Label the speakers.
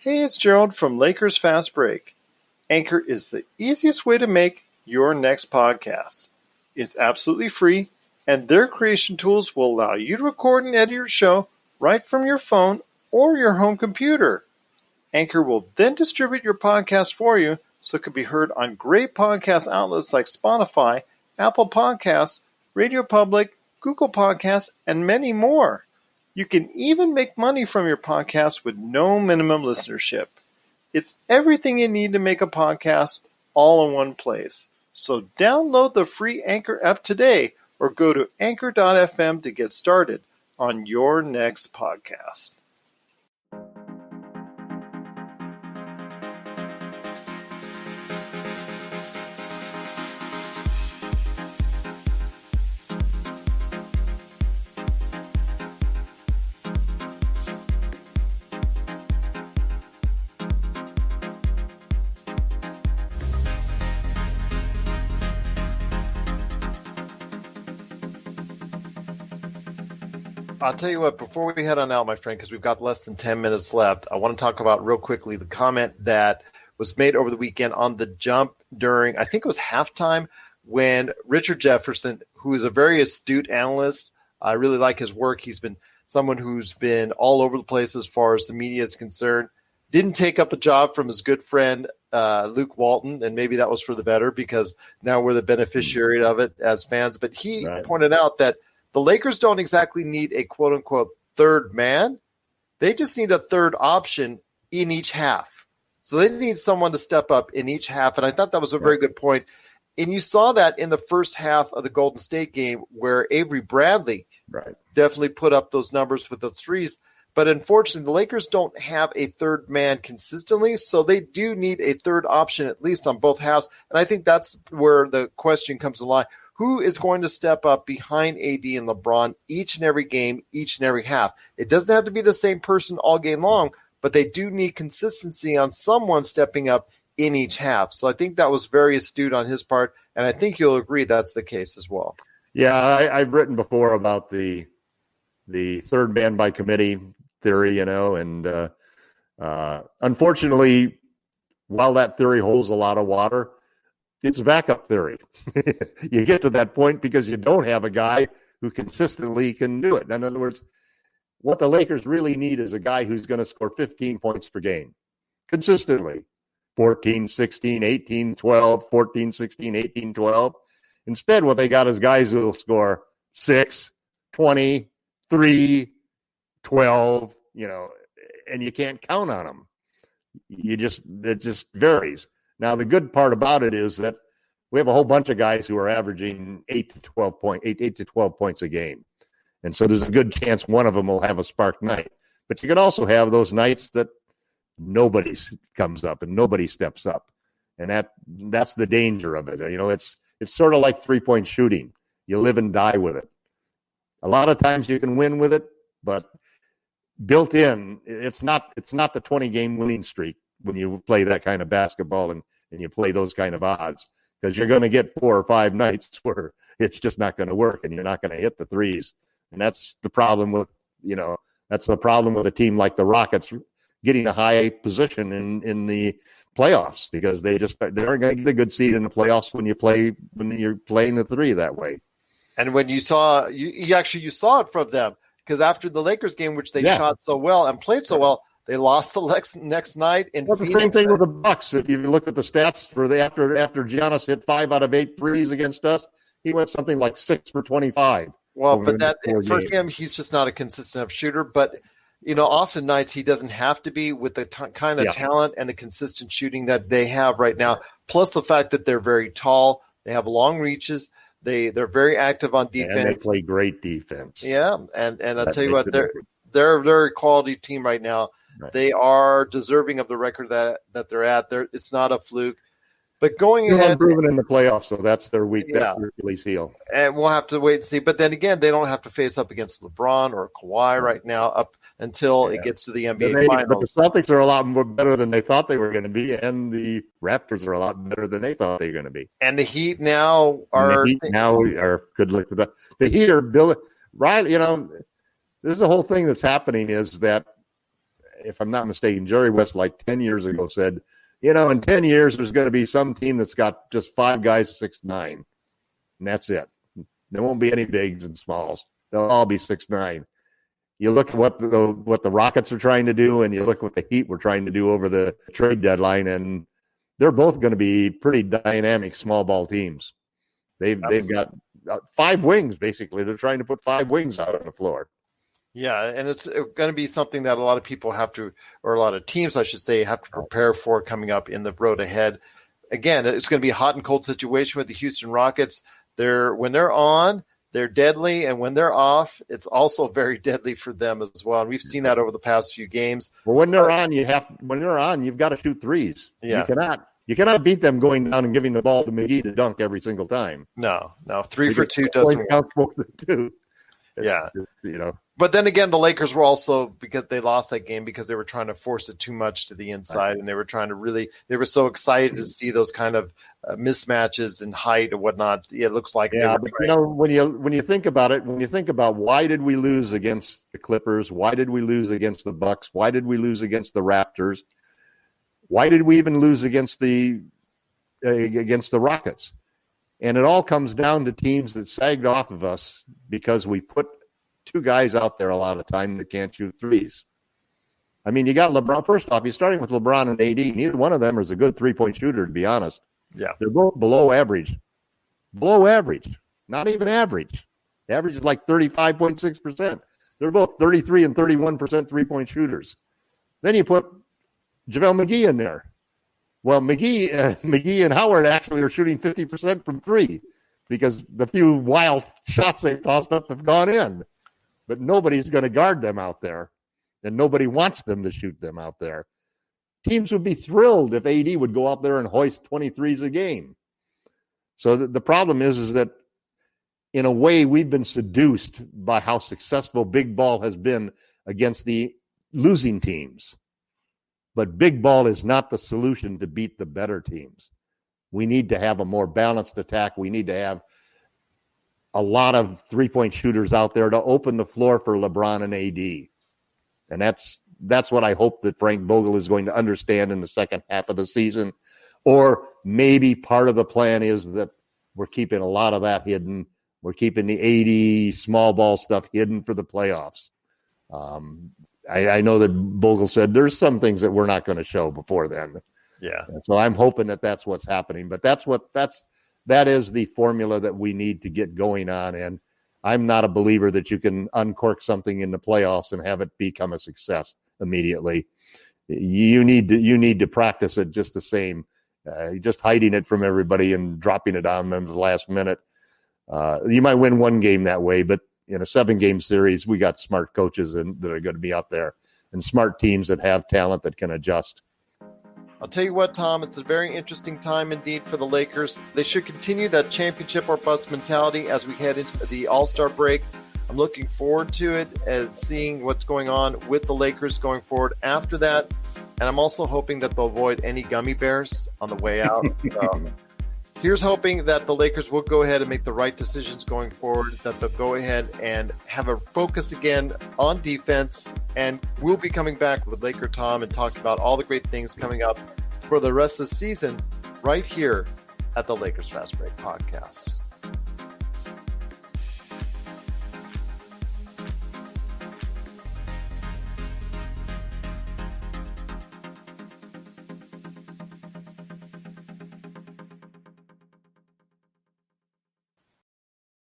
Speaker 1: Hey, it's Gerald from Lakers Fast Break. Anchor is the easiest way to make your next podcast. It's absolutely free, and their creation tools will allow you to record and edit your show right from your phone or your home computer. Anchor will then distribute your podcast for you so it can be heard on great podcast outlets like Spotify, Apple Podcasts, Radio Public, Google Podcasts, and many more. You can even make money from your podcast with no minimum listenership. It's everything you need to make a podcast all in one place. So download the free Anchor app today or go to anchor.fm to get started on your next podcast. I'll tell you what, before we head on out, my friend, because we've got less than 10 minutes left, I want to talk about real quickly the comment that was made over the weekend on the jump during, I think it was halftime, when Richard Jefferson, who is a very astute analyst, I really like his work. He's been someone who's been all over the place as far as the media is concerned, didn't take up a job from his good friend Luke Walton, and maybe that was for the better because now we're the beneficiary of it as fans. But he pointed out that the Lakers don't exactly need a quote-unquote third man. They just need a third option in each half. So they need someone to step up in each half, and I thought that was a very good point. And you saw that in the first half of the Golden State game where Avery Bradley definitely put up those numbers with those threes. But unfortunately, the Lakers don't have a third man consistently, so they do need a third option at least on both halves. And I think that's where the question comes to lie. Who is going to step up behind AD and LeBron each and every game, each and every half? It doesn't have to be the same person all game long, but they do need consistency on someone stepping up in each half. So I think that was very astute on his part, and I think you'll agree that's the case as well.
Speaker 2: Yeah, I've written before about the third man by committee theory, and unfortunately, while that theory holds a lot of water, it's a backup theory. You get to that point because you don't have a guy who consistently can do it. In other words, what the Lakers really need is a guy who's going to score 15 points per game consistently. 14, 16, 18, 12, 14, 16, 18, 12. Instead, what they got is guys who will score 6, 20, 3, 12, and you can't count on them. It just varies. Now, the good part about it is that we have a whole bunch of guys who are averaging 8 to 12 points a game. And so there's a good chance one of them will have a spark night. But you can also have those nights that nobody comes up and nobody steps up. And that's the danger of it. It's sort of like three-point shooting. You live and die with it. A lot of times you can win with it, but built in, it's not the 20-game winning streak when you play that kind of basketball and you play those kind of odds, because you're going to get 4 or 5 nights where it's just not going to work and you're not going to hit the threes. And that's the problem with a team like the Rockets getting a high position in the playoffs, because they aren't going to get a good seed in the playoffs when you're playing the three that way. And when you saw you saw it from them, because after the Lakers game, which they shot so well and played so well, they lost the next night in Phoenix. The same thing with the Bucks. If you look at the stats for after Giannis hit 5 out of 8 threes against us, he went something like 6 for 25. Well, but that for him, he's just not a consistent enough shooter. But often nights he doesn't have to be with the kind of talent and the consistent shooting that they have right now. Plus the fact that they're very tall, they have long reaches. They're very active on defense. And they play great defense. Yeah, and I'll tell you what, they're a very quality team right now. Right. They are deserving of the record that they're at. It's not a fluke. But going ahead, unproven in the playoffs, so that's their weak. Yeah. That's their Achilles heel. And we'll have to wait and see. But then again, they don't have to face up against LeBron or Kawhi right now up until it gets to the NBA Finals. But the Celtics are a lot more better than they thought they were going to be, and the Raptors are a lot better than they thought they were going to be. And the Heat now are good luck with that. The Heat are building. Right, this is the whole thing that's happening is that if I'm not mistaken, Jerry West, like 10 years ago, said, in 10 years, there's going to be some team that's got just 5 guys 6'9", and that's it. There won't be any bigs and smalls. They'll all be 6'9". You look at what the Rockets are trying to do, and you look what the Heat were trying to do over the trade deadline, and they're both going to be pretty dynamic small ball teams. They've got 5 wings, basically. They're trying to put 5 wings out on the floor.
Speaker 1: Yeah, and it's going to be something that a lot of people have to, or a lot of teams, I should say, have to prepare for coming up in the road ahead. Again, it's going to be a hot and cold situation with the Houston Rockets. When they're on, they're deadly, and when they're off, it's also very deadly for them as well. And we've seen that over the past few games.
Speaker 2: Well, when they're on, you've got to shoot threes. Yeah. You cannot beat them going down and giving the ball to McGee to dunk every single time.
Speaker 1: No. 3 for 2 doesn't
Speaker 2: count more than 2.
Speaker 1: Yeah. But then again, the Lakers were also, because they lost that game because they were trying to force it too much to the inside, and they were trying to they were so excited to see those kind of mismatches in height and whatnot. It looks like they were
Speaker 2: but when you think about it, when you think about why did we lose against the Clippers, why did we lose against the Bucks, why did we lose against the Raptors, why did we even lose against the Rockets? And it all comes down to teams that sagged off of us because we put 2 guys out there a lot of time that can't shoot threes. I mean, you got LeBron. First off, you're starting with LeBron and AD. Neither one of them is a good 3-point shooter, to be honest.
Speaker 1: Yeah.
Speaker 2: They're both below average. Below average. Not even average. Average is like 35.6%. They're both 33 and 31% 3-point shooters. Then you put JaVale McGee in there. Well, McGee and Howard actually are shooting 50% from 3 because the few wild shots they've tossed up have gone in. But nobody's going to guard them out there, and nobody wants them to shoot them out there. Teams would be thrilled if AD would go out there and hoist 23s a game. So the problem is that, in a way, we've been seduced by how successful big ball has been against the losing teams. But big ball is not the solution to beat the better teams. We need to have a more balanced attack. We need to have a lot of 3-point shooters out there to open the floor for LeBron and AD. And that's what I hope that Frank Vogel is going to understand in the second half of the season. Or maybe part of the plan is that we're keeping a lot of that hidden. We're keeping the AD small ball stuff hidden for the playoffs. I know that Vogel said there's some things that we're not going to show before then.
Speaker 1: Yeah.
Speaker 2: And so I'm hoping that that's what's happening. But that is the formula that we need to get going on. And I'm not a believer that you can uncork something in the playoffs and have it become a success immediately. You need to practice it just the same. Just hiding it from everybody and dropping it on them at the last minute. You might win one game that way, but in a 7-game series, we got smart coaches that are going to be out there and smart teams that have talent that can adjust.
Speaker 1: I'll tell you what, Tom, it's a very interesting time indeed for the Lakers. They should continue that championship or bust mentality as we head into the All-Star break. I'm looking forward to it and seeing what's going on with the Lakers going forward after that. And I'm also hoping that they'll avoid any gummy bears on the way out. So here's hoping that the Lakers will go ahead and make the right decisions going forward, that they'll go ahead and have a focus again on defense. And we'll be coming back with LakerTom and talking about all the great things coming up for the rest of the season right here at the Lakers Fast Break Podcast.